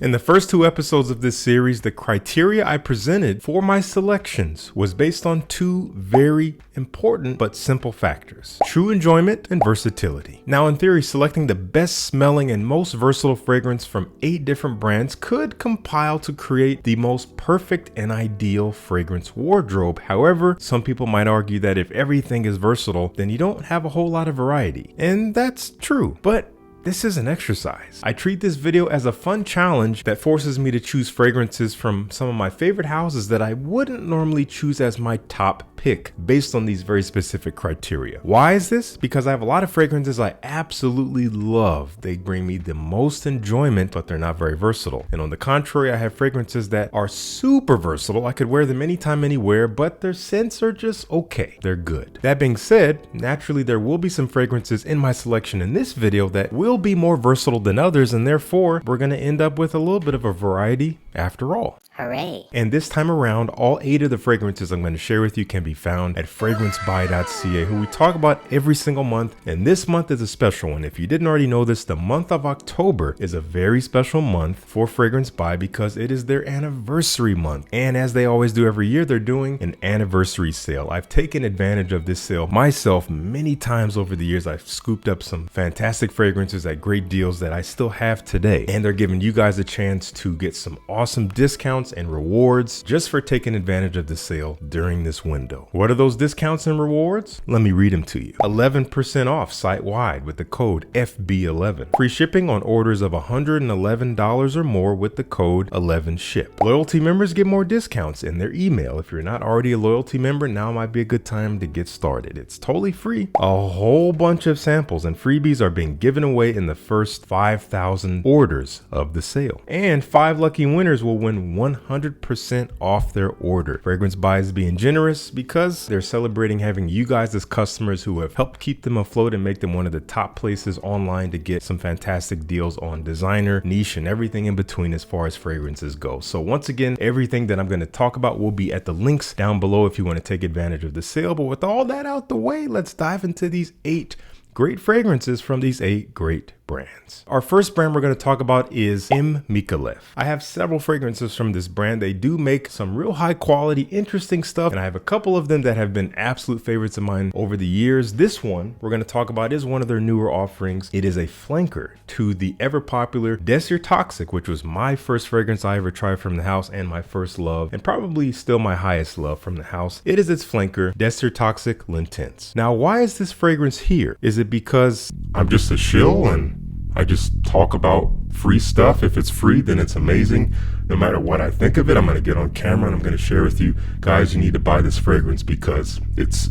In the first 2 episodes of this series, the criteria I presented for my selections was based on 2 very important but simple factors: true enjoyment and versatility. Now, in theory, selecting the best smelling and most versatile fragrance from 8 different brands could compile to create the most perfect and ideal fragrance wardrobe. However, some people might argue that if everything is versatile, then you don't have a whole lot of variety. And that's true, but this is an exercise. I treat this video as a fun challenge that forces me to choose fragrances from some of my favorite houses that I wouldn't normally choose as my top pick based on these very specific criteria. Why is this? Because I have a lot of fragrances I absolutely love. They bring me the most enjoyment, but they're not very versatile. And on the contrary, I have fragrances that are super versatile. I could wear them anytime, anywhere, but their scents are just okay. They're good. That being said, naturally there will be some fragrances in my selection in this video that will be more versatile than others, and therefore we're going to end up with a little bit of a variety after all. Hooray. And this time around, all 8 of the fragrances I'm going to share with you can be found at Fragrancebuy.ca, who we talk about every single month. And this month is a special one. If you didn't already know this, the month of October is a very special month for Fragrancebuy because it is their anniversary month. And as they always do every year, they're doing an anniversary sale. I've taken advantage of this sale myself many times over the years. I've scooped up some fantastic fragrances at great deals that I still have today. And they're giving you guys a chance to get some awesome discounts and rewards just for taking advantage of the sale during this window. What are those discounts and rewards? Let me read them to you. 11% off site-wide with the code FB11. Free shipping on orders of $111 or more with the code 11SHIP. Loyalty members get more discounts in their email. If you're not already a loyalty member, now might be a good time to get started. It's totally free. A whole bunch of samples and freebies are being given away in the first 5,000 orders of the sale. And 5 lucky winners will win 100% off their order. Fragrancebuy is being generous because they're celebrating having you guys as customers who have helped keep them afloat and make them one of the top places online to get some fantastic deals on designer, niche, and everything in between as far as fragrances go. So once again, everything that I'm going to talk about will be at the links down below if you want to take advantage of the sale. But with all that out the way, let's dive into these 8 great fragrances from these 8 great brands. Our first brand we're going to talk about is Micallef. I have several fragrances from this brand. They do make some real high quality, interesting stuff, and I have a couple of them that have been absolute favorites of mine over the years. This one we're going to talk about is one of their newer offerings. It is a flanker to the ever popular DesirToxic, which was my first fragrance I ever tried from the house and my first love, and probably still my highest love from the house. It is its flanker, DesirToxic L'Intense. Now, why is this fragrance here? Is it because I'm just a shill and I just talk about free stuff? If it's free, then it's amazing. No matter what I think of it, I'm going to get on camera and I'm going to share with you guys, you need to buy this fragrance because it's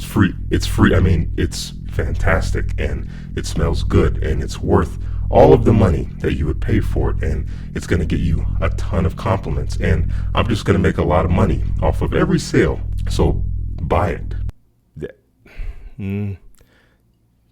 free. It's free. I mean, it's fantastic and it smells good and it's worth all of the money that you would pay for it, and it's going to get you a ton of compliments, and I'm just going to make a lot of money off of every sale. So buy it.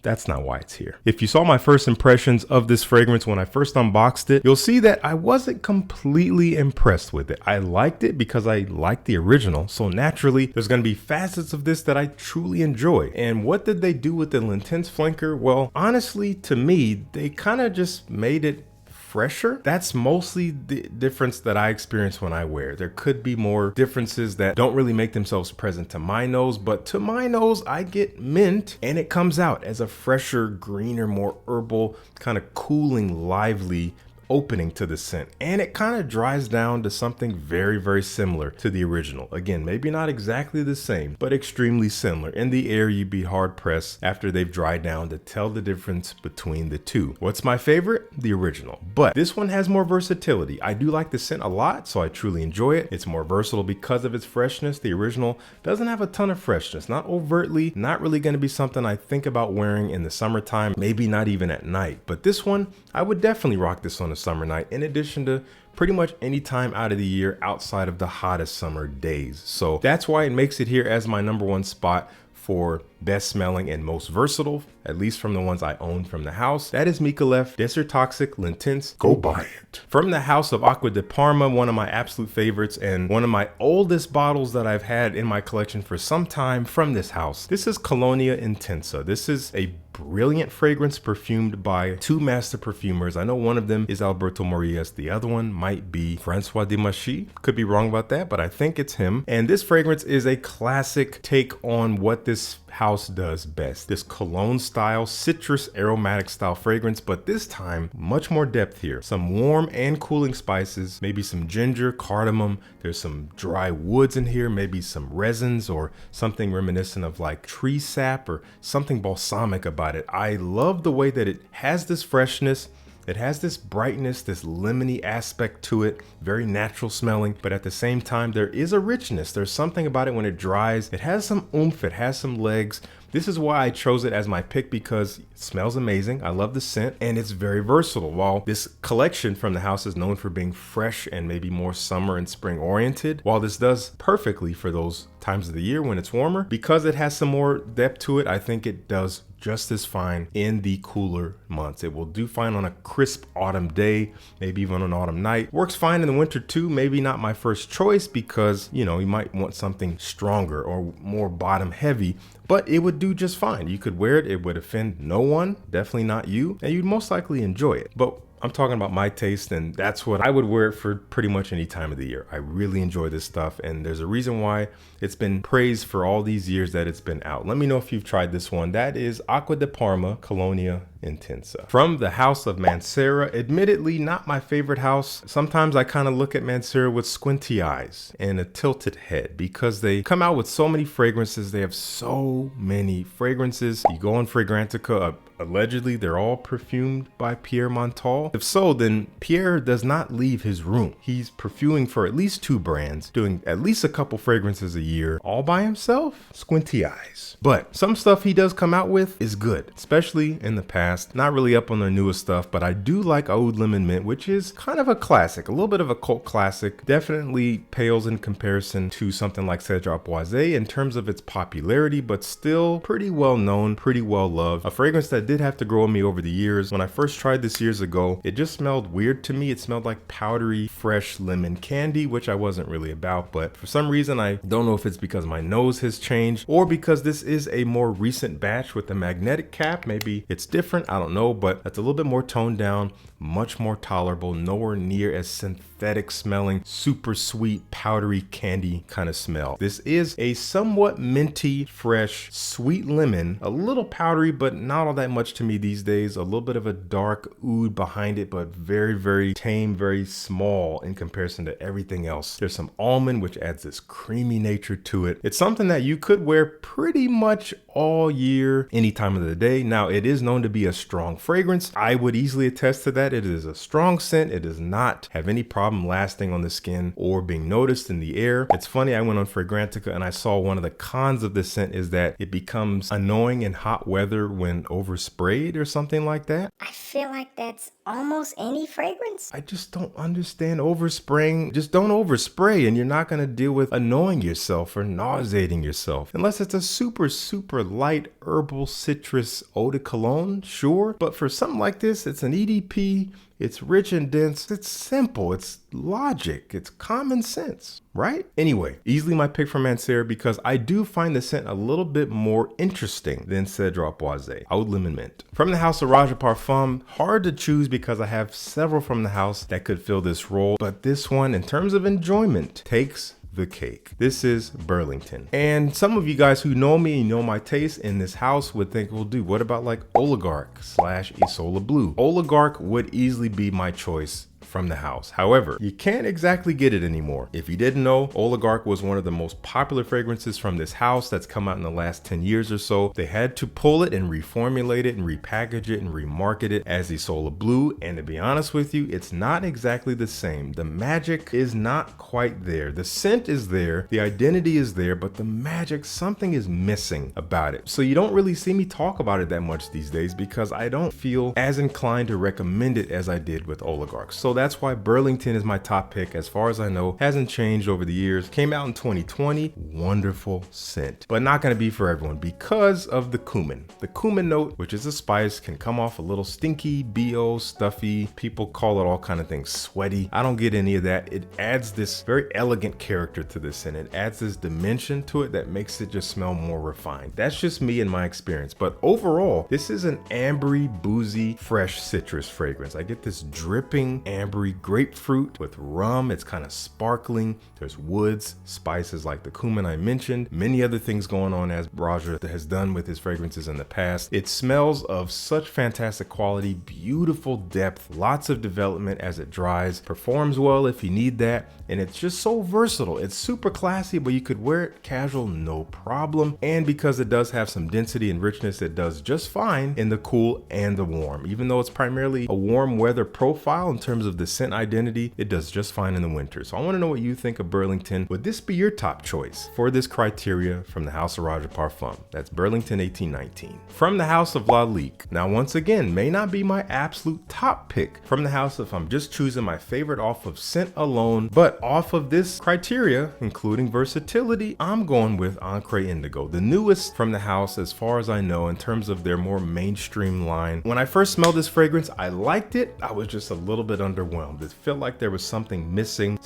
That's not why it's here. If you saw my first impressions of this fragrance when I first unboxed it, you'll see that I wasn't completely impressed with it. I liked it because I liked the original, so naturally there's going to be facets of this that I truly enjoy. And what did they do with the L'Intense flanker? Well, honestly, to me, they kind of just made it fresher. That's mostly the difference that I experience when I wear. There could be more differences that don't really make themselves present to my nose, but to my nose, I get mint and it comes out as a fresher, greener, more herbal, kind of cooling, lively opening to the scent, and it kind of dries down to something very, very similar to the original. Again, maybe not exactly the same, but extremely similar. In the air, you'd be hard pressed after they've dried down to tell the difference between the two. What's my favorite? The original, but this one has more versatility. I do like the scent a lot, so I truly enjoy it. It's more versatile because of its freshness. The original doesn't have a ton of freshness, not overtly, not really going to be something I think about wearing in the summertime, maybe not even at night. But this one, I would definitely rock this on a summer night, in addition to pretty much any time out of the year outside of the hottest summer days. So that's why it makes it here as my #1 spot for best smelling and most versatile, at least from the ones I own from the house. That is Micallef DesirToxic Intensa. Go buy it. From the house of Acqua de Parma, one of my absolute favorites and one of my oldest bottles that I've had in my collection for some time from this house. This is Colonia Intensa. This is a brilliant fragrance perfumed by two master perfumers. I know one of them is Alberto Morillas. The other one might be François Demachy. Could be wrong about that, but I think it's him. And this fragrance is a classic take on what this house does best. This cologne style, citrus aromatic style fragrance, but this time much more depth here. Some warm and cooling spices, maybe some ginger, cardamom. There's some dry woods in here, maybe some resins or something reminiscent of like tree sap or something balsamic about it. I love the way that it has this freshness. It has this brightness, this lemony aspect to it, very natural smelling, but at the same time, there is a richness. There's something about it when it dries. It has some oomph, it has some legs. This is why I chose it as my pick, because it smells amazing. I love the scent and it's very versatile. While this collection from the house is known for being fresh and maybe more summer and spring oriented, while this does perfectly for those times of the year when it's warmer, because it has some more depth to it, I think it does just as fine in the cooler months. It will do fine on a crisp autumn day, maybe even on an autumn night. Works fine in the winter too. Maybe not my first choice because, you know, you might want something stronger or more bottom heavy, but it would do just fine. You could wear it. It would offend no one, definitely not you, and you'd most likely enjoy it. But I'm talking about my taste, and that's what I would wear it for pretty much any time of the year. I really enjoy this stuff, and there's a reason why it's been praised for all these years that it's been out. Let me know if you've tried this one. That is Acqua de Parma Colonia Intensa. From the house of Mancera, admittedly not my favorite house. Sometimes I kind of look at Mancera with squinty eyes and a tilted head because they come out with so many fragrances. They have so many fragrances. You go on Fragrantica, allegedly they're all perfumed by Pierre Montal. If so, then Pierre does not leave his room. He's perfuming for at least 2 brands, doing at least a couple fragrances a year, all by himself. Squinty eyes. But some stuff he does come out with is good, especially in the past. Not really up on their newest stuff, but I do like Aoud Lemon Mint, which is kind of a classic, a little bit of a cult classic. Definitely pales in comparison to something like Xerjoff Hair in terms of its popularity, but still pretty well known, pretty well loved. A fragrance that did have to grow on me over the years. When I first tried this years ago, it just smelled weird to me. It smelled like powdery, fresh lemon candy, which I wasn't really about, but for some reason, I don't know if it's because my nose has changed or because this is a more recent batch with the magnetic cap. Maybe it's different, I don't know, but that's a little bit more toned down, much more tolerable, nowhere near as synthetic smelling, super sweet, powdery candy kind of smell. This is a somewhat minty, fresh, sweet lemon, a little powdery, but not all that much to me these days. A little bit of a dark oud behind it, but very, very tame, very small in comparison to everything else. There's some almond, which adds this creamy nature to it. It's something that you could wear pretty much all year, any time of the day. Now, it is known to be a strong fragrance. I would easily attest to that. It is a strong scent. It does not have any problem lasting on the skin or being noticed in the air. It's funny, I went on Fragrantica and I saw one of the cons of this scent is that it becomes annoying in hot weather when oversprayed or something like that. I feel like that's almost any fragrance. I just don't understand overspraying. Just don't overspray and you're not going to deal with annoying yourself or nauseating yourself. Unless it's a super, super light herbal citrus eau de cologne, sure. But for something like this, it's an EDP. It's rich and dense. It's simple. It's logic. It's common sense, right? Anyway, easily my pick from Mancera because I do find the scent a little bit more interesting than Xerjoff Hair, Aoud Lemon Mint. From the house of Roja Parfum, hard to choose because I have several from the house that could fill this role, but this one, in terms of enjoyment, takes the cake. This is Burlington. And some of you guys who know me and know my taste in this house would think, well, dude, what about like Oligarch / Isola Blue? Oligarch would easily be my choice from the house. However, you can't exactly get it anymore. If you didn't know, Oligarch was one of the most popular fragrances from this house that's come out in the last 10 years or so. They had to pull it and reformulate it and repackage it and remarket it as Isola Blue. And to be honest with you, it's not exactly the same. The magic is not quite there. The scent is there, the identity is there, but the magic, something is missing about it. So you don't really see me talk about it that much these days because I don't feel as inclined to recommend it as I did with Oligarch. So that's that's why Burlington is my top pick. As far as I know, hasn't changed over the years. Came out in 2020, wonderful scent, but not gonna be for everyone because of the cumin. The cumin note, which is a spice, can come off a little stinky, BO, stuffy. People call it all kind of things, sweaty. I don't get any of that. It adds this very elegant character to this scent. It adds this dimension to it that makes it just smell more refined. That's just me in my experience. But overall, this is an ambery, boozy, fresh citrus fragrance. I get this dripping ambery grapefruit with rum. It's kind of sparkling. There's woods, spices like the cumin I mentioned, many other things going on as Roja has done with his fragrances in the past. It smells of such fantastic quality, beautiful depth, lots of development as it dries, performs well if you need that, and it's just so versatile. It's super classy, but you could wear it casual, no problem. And because it does have some density and richness, it does just fine in the cool and the warm. Even though it's primarily a warm weather profile in terms of the scent identity, it does just fine in the winter. So I want to know what you think of Burlington. Would this be your top choice for this criteria from the House of Roja Parfum? That's Burlington 1819. From the House of Lalique. Now, once again, may not be my absolute top pick from the house if I'm just choosing my favorite off of scent alone, but off of this criteria, including versatility, I'm going with Encre Indigo, the newest from the house as far as I know in terms of their more mainstream line. When I first smelled this fragrance, I liked it. I was just a little bit underwhelmed. It felt like there was something missing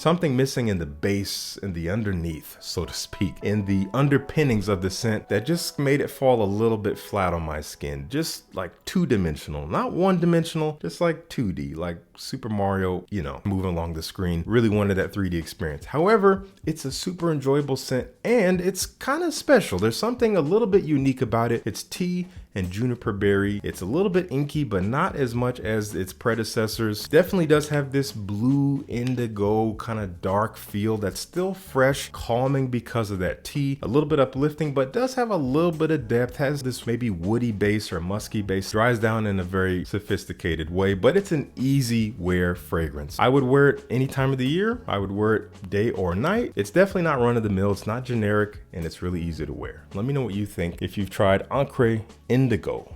in the base, in the underneath, so to speak, in the underpinnings of the scent that just made it fall a little bit flat on my skin. Just like two-dimensional, not one-dimensional, just like 2D, like Super Mario, you know, moving along the screen. Really wanted that 3D experience. However, it's a super enjoyable scent and it's kind of special. There's something a little bit unique about it. It's tea and juniper berry. It's a little bit inky, but not as much as its predecessors. Definitely does have this blue indigo kind of dark feel that's still fresh, calming because of that tea, a little bit uplifting, but does have a little bit of depth, has this maybe woody base or musky base, dries down in a very sophisticated way, but it's an easy wear fragrance. I would wear it any time of the year. I would wear it day or night. It's definitely not run of the mill. It's not generic and it's really easy to wear. Let me know what you think if you've tried Encre Indigo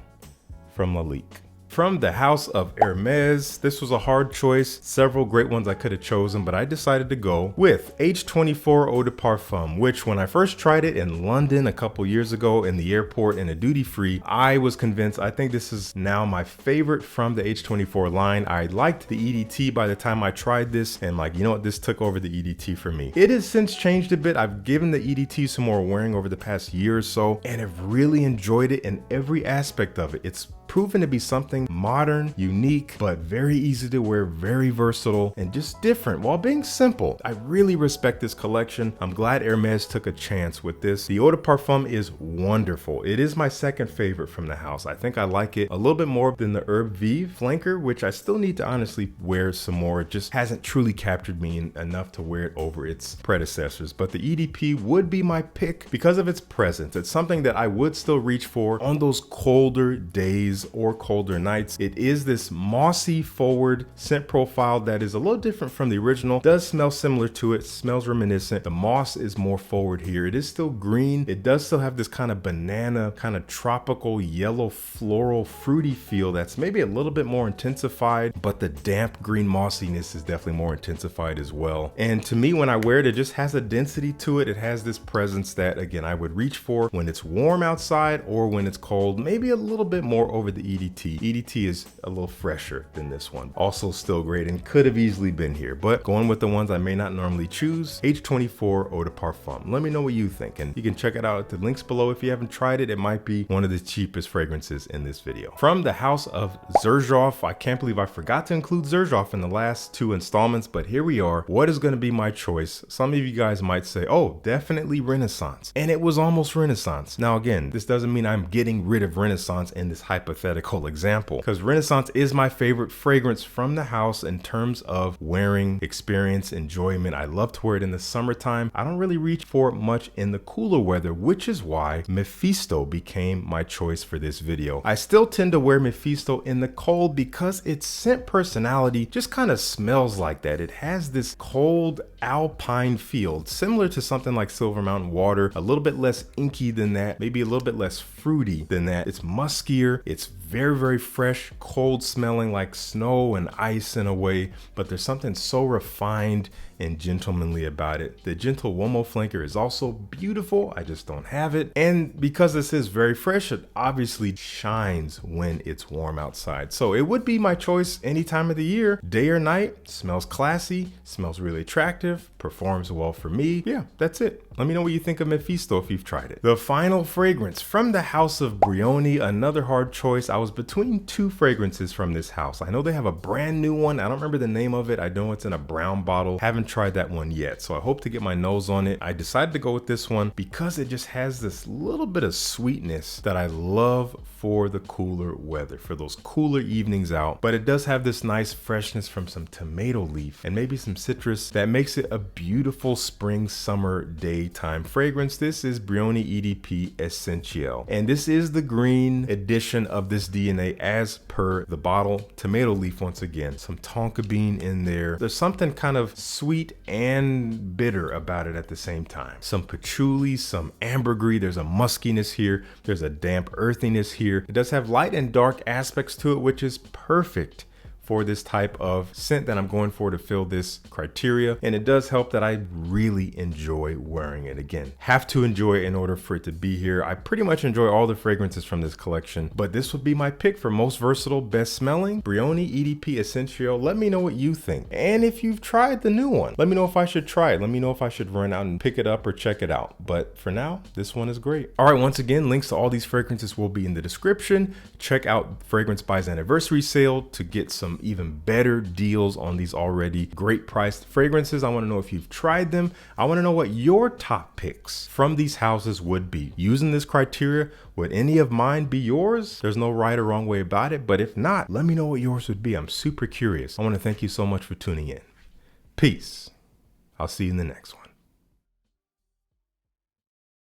from Lalique. From the House of Hermes, this was a hard choice. Several great ones I could have chosen, but I decided to go with H24 Eau de Parfum, which when I first tried it in London a couple years ago in the airport in a duty free, I was convinced. I think this is now my favorite from the H24 line. I liked the EDT by the time I tried this, and like, you know what, this took over the EDT for me. It has since changed a bit. I've given the EDT some more wearing over the past year or so, and I've really enjoyed it in every aspect of it. It's proven to be something modern, unique, but very easy to wear, very versatile, and just different while being simple. I really respect this collection. I'm glad Hermes took a chance with this. The Eau de Parfum is wonderful. It is my second favorite from the house. I think I like it a little bit more than the Herb Vive flanker, which I still need to honestly wear some more. It just hasn't truly captured me enough to wear it over its predecessors. But the EDP would be my pick because of its presence. It's something that I would still reach for on those colder days or colder nights. It is this mossy forward scent profile that is a little different from the original. Does smell similar to it, smells reminiscent. The moss is more forward here. It is still green. It does still have this kind of banana, kind of tropical yellow floral fruity feel that's maybe a little bit more intensified, but the damp green mossiness is definitely more intensified as well. And to me, when I wear it, it just has a density to it. It has this presence that, again, I would reach for when it's warm outside or when it's cold, maybe a little bit more over the EDT. EDT is a little fresher than this one. Also still great and could have easily been here, but going with the ones I may not normally choose, H24 Eau de Parfum. Let me know what you think, and you can check it out at the links below if you haven't tried it. It might be one of the cheapest fragrances in this video. From the House of Xerjoff, I can't believe I forgot to include Xerjoff in the last two installments, but here we are. What is going to be my choice? Some of you guys might say, oh, definitely Renaissance, and it was almost Renaissance. Now again, this doesn't mean I'm getting rid of Renaissance in this hypothetical example, because Renaissance is my favorite fragrance from the house in terms of wearing experience, enjoyment. I love to wear it in the summertime. I don't really reach for it much in the cooler weather, which is why Mefisto became my choice for this video. I still tend to wear Mefisto in the cold because its scent personality just kind of smells like that. It has this cold alpine feel, similar to something like Silver Mountain Water, a little bit less inky than that, maybe a little bit less fruity than that. It's muskier, it's Very, very fresh, cold smelling like snow and ice in a way, but there's something so refined and gentlemanly about it. The gentle Uomo flanker is also beautiful. I just don't have it. And because this is very fresh, it obviously shines when it's warm outside. So it would be my choice any time of the year, day or night. Smells classy, smells really attractive, performs well for me. Yeah, that's it. Let me know what you think of Mefisto if you've tried it. The final fragrance from the house of Brioni, another hard choice. I was between two fragrances from this house. I know they have a brand new one. I don't remember the name of it. I know it's in a brown bottle. Haven't tried that one yet, so I hope to get my nose on it. I decided to go with this one because it just has this little bit of sweetness that I love for the cooler weather, for those cooler evenings out. But it does have this nice freshness from some tomato leaf and maybe some citrus that makes it a beautiful spring, summer, daytime fragrance. This is Brioni EDP Essentiel, and this is the green edition of this DNA as per the bottle. Tomato leaf once again, some tonka bean in there. There's something kind of sweet and bitter about it at the same time. Some patchouli, some ambergris. There's a muskiness here. There's a damp earthiness here. It does have light and dark aspects to it, which is perfect for this type of scent that I'm going for to fill this criteria. And it does help that I really enjoy wearing it. Again, have to enjoy it in order for it to be here. I pretty much enjoy all the fragrances from this collection, but this would be my pick for most versatile, best smelling, Brioni EDP Essentiel. Let me know what you think. And if you've tried the new one, let me know if I should try it. Let me know if I should run out and pick it up or check it out. But for now, this one is great. All right, once again, links to all these fragrances will be in the description. Check out Fragrancebuy's anniversary sale to get some even better deals on these already great priced fragrances. I want to know if you've tried them. I want to know what your top picks from these houses would be. Using this criteria, would any of mine be yours? There's no right or wrong way about it, but if not, let me know what yours would be. I'm super curious. I want to thank you so much for tuning in. Peace. I'll see you in the next one.